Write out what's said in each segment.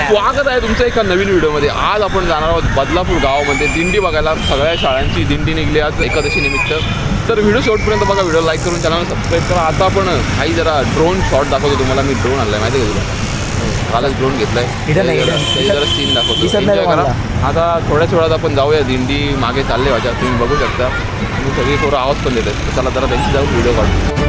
स्वागत आहे तुमचं एका नवीन व्हिडिओमध्ये. आज आपण जाणार आहोत बदलापूर गावामध्ये दिंडी बघायला. सगळ्या शाळांची दिंडी निघली आज एकादशी निमित्त. तर व्हिडिओ शेवटपर्यंत बघा, व्हिडिओ लाईक करून चॅनल सबस्क्राईब करा. आता आपण काही जरा ड्रोन शॉट दाखवतो तुम्हाला. मी ड्रोन आणलाय माहिती आहे का तुला? कालच ड्रोन घेतलाय. जरा सीन दाखवतो. आता थोड्याच वेळात आपण जाऊया. दिंडी मागे चालले माझ्या, तुम्ही बघू शकता. मी सगळी थोडं आवाज पण देत आहेत. चला जरा त्यांची जाऊन व्हिडिओ काढतो.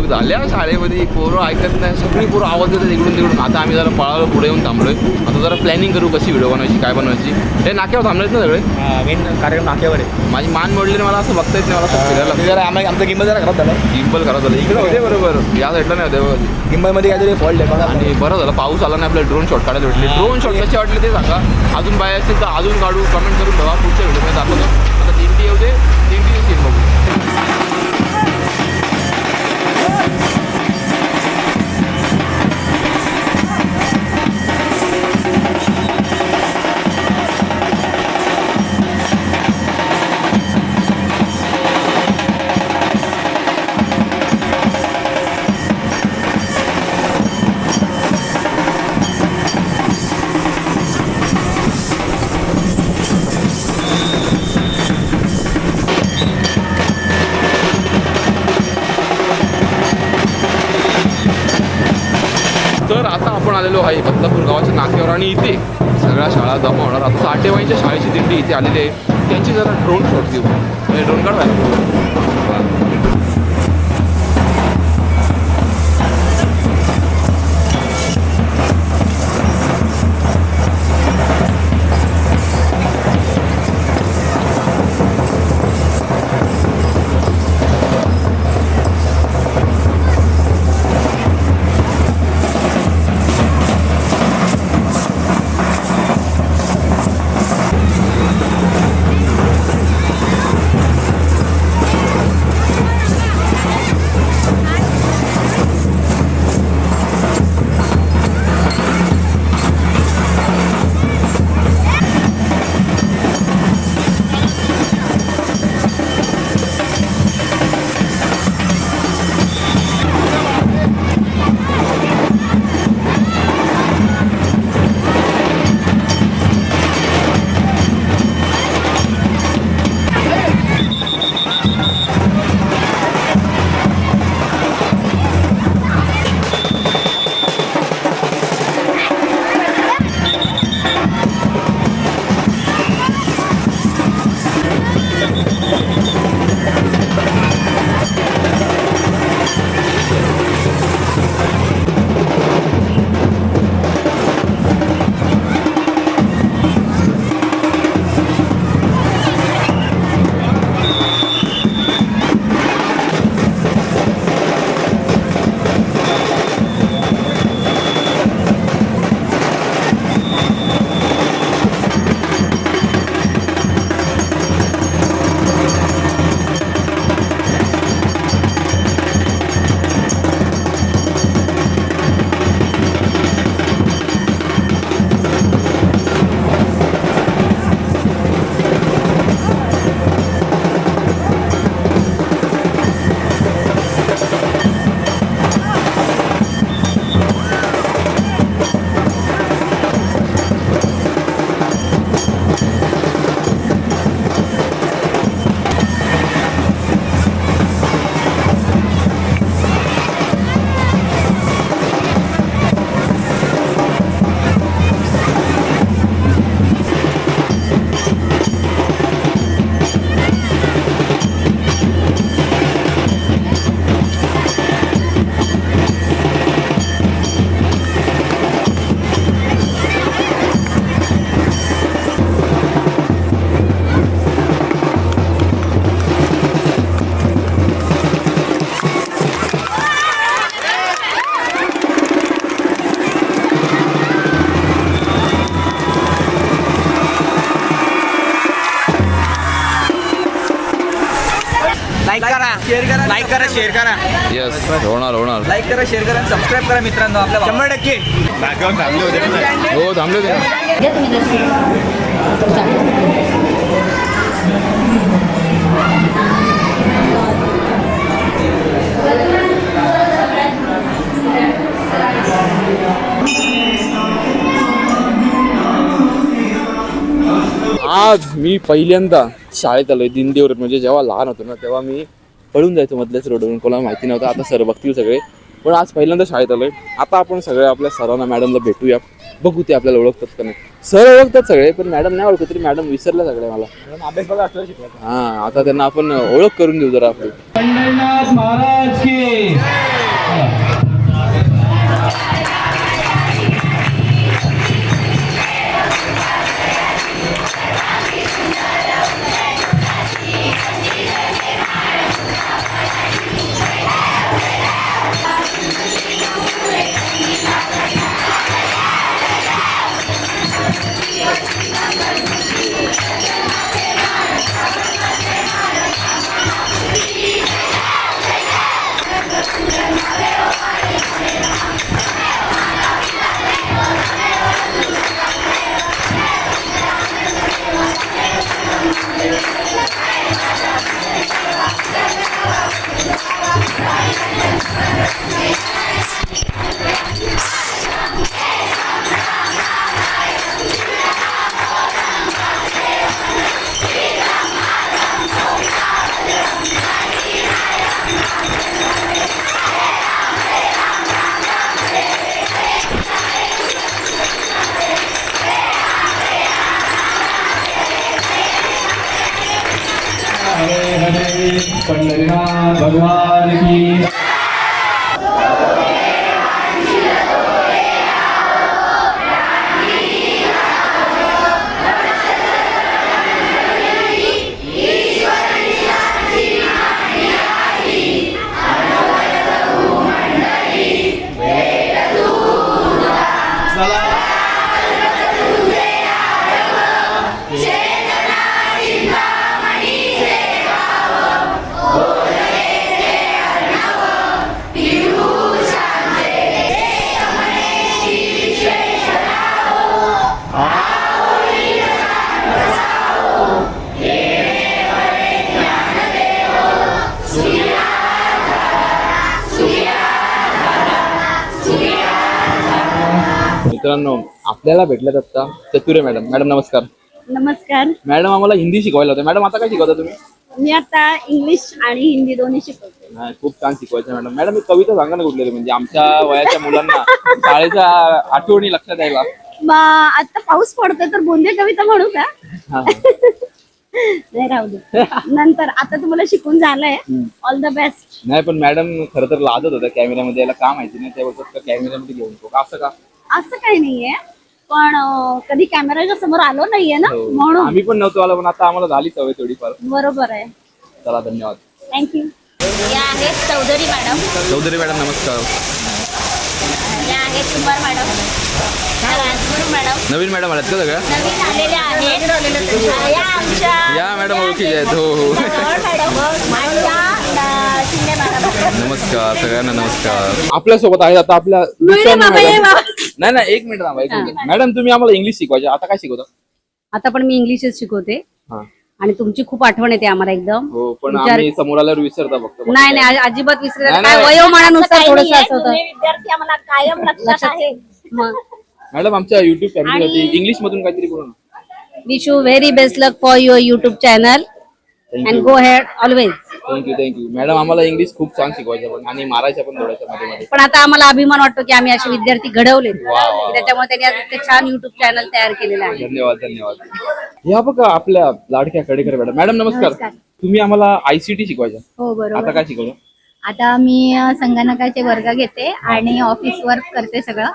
झाल्या शाळेमध्ये पोरं ऐकत नाही, सगळी पोरं आवाज देतात इकडून तिकडून. आता आम्ही जरा पळालो, पुढे येऊन थांबलोय. आता जरा प्लॅनिंग करू कशी व्हिडिओ बनवायची, काय बनवायची. हे नाक्यावर थांबलेत ना सगळे. मेन कार्यक्रम नाक्यावर आहे. माझी मान मोडली, मला असं बघता येत नाही. मला फिरायला जरा आमचा गिंबल जरा खराब झाला. गिंबल खराब झालं. इकडे होते बरोबर, या साईडला नाही होते. गिंबलमध्ये काहीतरी फॉल्ट आहे बघा. आणि बरं झालं पाऊस आला नाही, आपल्याला ड्रोन शॉट काढायला भेटले. ड्रोन शॉट कसे वाटले ते सांगा. अजून बाय असेल तर अजून काढू, कमेंट करून बघा. पुढच्या व्हिडिओमध्ये दाखवतो. आता दिंडी येऊ दे, दिंडी सीन बघू. तर आता आपण आलेलो आहे बदलापूर गावाच्या नाक्यावर आणि इथे सगळ्या शाळा जमा होणार. आता साठेबाईंच्या शाळेची दिंडी इथे आलेली आहे. त्यांची जरा ड्रोन शॉट घेऊ. ड्रोन काढवायला लाईक करा, शेअर करा. येस होणार. लाईक करा, शेअर करा, सबस्क्राईब करा मित्रांनो. आपल्या 100% बॅकग्राऊंड थांबले होते. हो थांबले होते ना. आज मी पहिल्यांदा शाळेत आलोय दिंडीवर. म्हणजे जेव्हा लहान होतो ना तेव्हा मी पळून जायचो मधल्याच रोडवरून, कोणाला माहिती नव्हतं. आता सर बघतील सगळे, पण आज पहिल्यांदा शाळेत आलोय. आता आपण सगळे आपल्या सरांना मॅडमला भेटूया, बघू ते आपल्याला ओळखतात का नाही. सर ओळखतात सगळे पण मॅडम नाही ओळखत, तरी मॅडम विसरल्या सगळे मला. अभ्यास बघा असं शिकवायचा. हा आता त्यांना आपण ओळख करून देऊ जरा आपली. पंढरीनाथ महाराज की पंढरीनाथ भगवान की मित्रांनो आपल्याला भेटल्यात आता चतुरे मॅडम. मॅडम नमस्कार. नमस्कार. मॅडम आम्हाला हिंदी शिकवायला होतं. मॅडम आता काय शिकवता तुम्ही? मी आता इंग्लिश आणि हिंदी दोन्ही शिकवते. नाही खूप छान शिकवायचं मॅडम. मॅडम मी कविता सांगा ना कुठली, म्हणजे आमच्या वयाच्या मुलांना शाळेच्या आठवणी लक्षात यायला. आता पाऊस पडतोय तर बोंदे कविता म्हणू का? हा. नाही राहू दे, नंतर. आता तुम्हाला शिकून झालंय. All the best. नाही पण मॅडम खरं तर लाजत होत्या कॅमेऱ्यामध्ये यायला, का माहिती नाही. त्या बोलतात कॅमेऱ्यामध्ये घेऊन नको, असं का? असं काही नाहीये, पण कधी कॅमेराच्या समोर आलो नाहीये ना, हो. म्हणून. आम्ही पण नव्हतो आलो, पण आता आम्हाला झाली सवय थोडीफार. बरोबर आहे. चला धन्यवाद. थँक्यू. या आहेत चौधरी मॅडम. चौधरी मॅडम नमस्कार. या आहेत कुमार मॅडम. राजगुरू मॅडम. नवीन मॅडम आल्यात का सगळ्या? नवीन आलेल्या आहेत. या आमच्या या मॅडम ओळखीच्या आहेत. हो हो मॅडम आणि या शिंदे मॅडम. नमस्कार सगळ्यांना नमस्कार. आपल्या सोबत आहेत आता आपल्या दुसऱ्या मॅडम. नाही नाही एक मिनिट थांबा, एक मिनिट. मॅडम तुम्ही आम्हाला इंग्लिश शिकवायचे, आता काय शिकवता? आता पण मी इंग्लिशच शिकवते. हा. आणि तुमची खूप आठवण येते आम्हाला एकदम. हो पण आम्ही समोर आल्यावर विसरता फक्त. नाही नाही अजिबात विसरत नाही, काय, नाही. वयोमानानुसार काही थोडस नाहीये, असं होतं. जुने विद्यार्थी आम्हाला कायम लक्षात आहे. मग मॅडम आमच्या युट्यूब फॅमिलीसाठी इंग्लिश मधून काहीतरी बोला ना. Wish you very best luck for your YouTube channel and go head always. Thank you madam. आम्हाला इंग्लिश खूप छान शिकवायचं पण, आणि मारायच्या पण थोड्याशा मध्ये मध्ये. पण आता आम्हाला अभिमान वाटतो की आम्ही असे विद्यार्थी घडवले, वा, वा. त्याच्यामुळे त्यांनी आज इतकं छान युट्यूब चॅनल तयार केलेलं आहे. धन्यवाद धन्यवाद. या बघा आपल्या लाडक्या कडेकर मॅडम. मॅडम नमस्कार. तुम्ही आम्हाला ICT शिकवायचं, हो आता बरोबर. काय शिकवलं? आता मी संगणकाचे वर्ग घेते आणि ऑफिस वर्क करते सगळं.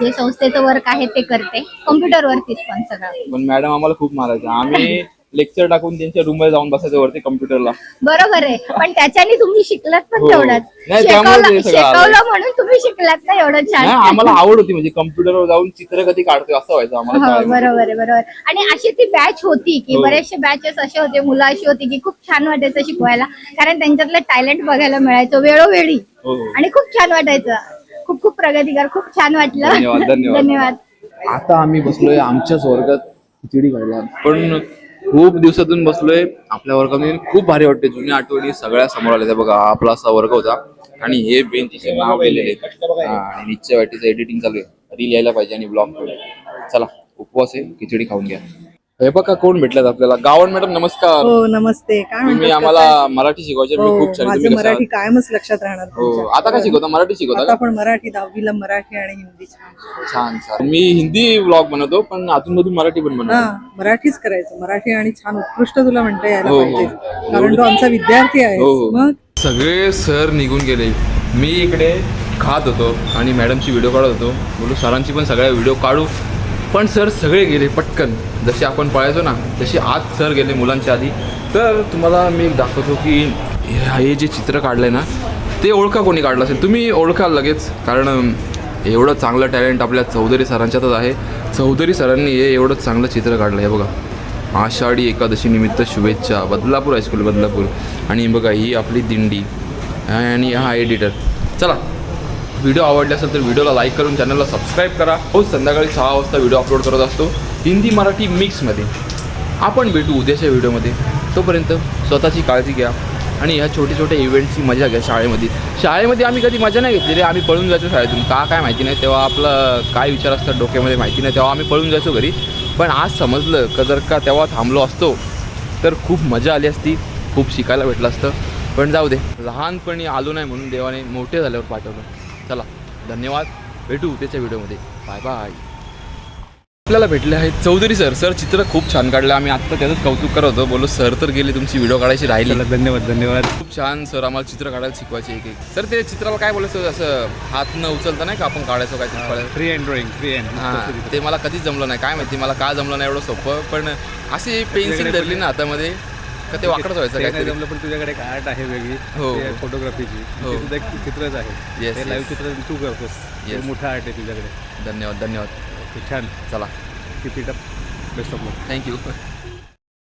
जे संस्थेचं वर्क आहे ते करते, कॉम्प्युटर वरतीच पण सगळं. पण मॅडम आम्हाला खूप मारायचं. आम्ही लेक्चर टाकून त्यांच्या रूम मध्ये जाऊन बसायचं वरती कम्प्युटरला. बरोबर आहे, पण त्याच्याने तुम्ही शिकलात पण हो. तेवढंच. नाही, त्यामुळे ते सगळं आलं. शिकवलं म्हणून तुम्ही शिकलात ना एवढं नाही, छान. आम्हाला आवड होती म्हणजे कम्प्युटरवर जाऊन चित्र कधी काढतोय असं व्हायचं आम्हाला हो शाळेमध्ये. बरोबर आहे बरोबर. आणि अशी ती बॅच होती की हो. बरेचसे बॅचेस असे होते, मुलं अशी होती की खूप छान वाटायचं शिकवायला, कारण त्यांच्यातलं टॅलेंट बघायला मिळायचं वेळोवेळी हो. आणि खूप छान वाटायचं. खूप खूप प्रगतीकर, खूप छान वाटलं. धन्यवाद, धन्यवाद. धन्यवाद. आता आम्ही बसलोय आमच्याच वर्गात खिचडी खायला, पण खूप दिवसातून बसलोय आपल्या वर्गामध्ये. खूप भारी वाटते, जुन्या आठवणी सगळ्या समोर आल्या. बघा हा आपला असा वर्ग होता आणि हे बेंचचे नाव लिहिलेले आणि निश्चय वाटीचं एडिटिंग चालू आहे. रील यायला पाहिजे आणि ब्लॉग. चला उपवास आहे, खिचडी खाऊन घ्या. हे बघा कोण भेटल्यात आपल्याला. गावण मॅडम नमस्कार. हो नमस्ते. काय तुम्ही म्हणतात, आम्हाला कसं आहे? मराठी शिकवायचे. मी हो, खूप छान. माझं तुम्ही कसं मराठी आहात? कायमच लक्षात राहणार हो. तुमच्या. आता काय शिकवता? मराठी शिकवता आता का? पण मराठी 10वीला मराठी आणि हिंदी छान. छान छान. मी हिंदी व्लॉग बनवतो पण अजून मधून मराठी पण बनवतो. हा, मराठीच करायचं. मराठी आणि छान उत्कृष्ट तुला म्हणता यायला हो, हो. पाहिजे, कारण तो आमचा विद्यार्थी आहे. हो, हो. मग सगळे सर निघून गेले. मी इकडे खात होतो आणि मॅडमची व्हिडिओ काढत होतो. बोलू सरांची पण सगळ्या व्हिडिओ काढू, पण सर सगळे गेले पटकन. जसे आपण पळायचो ना तसे आज सर गेले मुलांच्या आधी. तर तुम्हाला मी एक दाखवतो की हे जे चित्र काढलंय ना ते ओळखा कोणी काढलं असेल. तुम्ही ओळखाल लगेच, कारण एवढं चांगलं टॅलेंट आपल्या चौधरी सरांच्यातच आहे. चौधरी सरांनी हे एवढं चांगलं चित्र काढलं आहे बघा. आषाढी एकादशी निमित्त शुभेच्छा, बदलापूर हायस्कूल बदलापूर. आणि बघा ही आपली दिंडी आणि हा एडिटर. चला, व्हिडिओ आवडला असेल तर व्हिडिओला लाईक करून चॅनलला सबस्क्राईब करा. रोज संध्याकाळी 6 वाजता व्हिडिओ अपलोड करत असतो हिंदी मराठी मिक्समध्ये. आपण भेटू उद्याच्या व्हिडिओमध्ये. तोपर्यंत स्वतःची काळजी घ्या आणि ह्या छोटे छोटे इव्हेंटची मजा घ्या. शाळेमध्ये आम्ही कधी मजा नाही घेतलेली. आम्ही पळून जायचो शाळेतून. काय माहिती नाही तेव्हा आपलं काय विचार असतात डोक्यामध्ये माहिती नाही. तेव्हा आम्ही पळून जायचो घरी. पण आज समजलं का जर का तेव्हा थांबलो असतो तर खूप मजा आली असती, खूप शिकायला भेटलं असतं. पण जाऊ दे, लहानपणी आलो नाही म्हणून देवाने मोठे झाल्यावर पाठवलं. चला, धन्यवाद. भेटू त्याच्या व्हिडिओमध्ये. Bye bye. आपल्याला भेटले आहेत चौधरी सर. सर चित्र खूप छान काढलं. आम्ही आत्ता त्याचंच कौतुक करत होतो. बोललो सर तर गेले, तुमची व्हिडिओ काढायची राहिली. धन्यवाद धन्यवाद. खूप छान सर आम्हाला चित्र काढायला शिकवायचे एक एक. सर ते चित्राला काय बोलायचं, असं हात न उचलता नाही का आपण काढायचो काय चित्र. Free hand drawing, free hand. हां, ते मला कधीच जमलं नाही. काय माहिती मला का जमलं नाही एवढं सोपं. पण अशी पेन्सिल धरली ना हातामध्ये का ते वाकडच व्हायचं काय काय. जमलं, पण तुझ्याकडे एक आर्ट आहे वेगळी. हो. फोटोग्राफीची. हो. तुझं एक चित्रच आहे. Yes, ते yes. लाईव्ह चित्र तू करतोस. Yes. ते मोठं आर्ट आहे तुझ्याकडे. धन्यवाद धन्यवाद. खूप छान. चला, किती बेस्ट ऑफ लक. थँक्यू.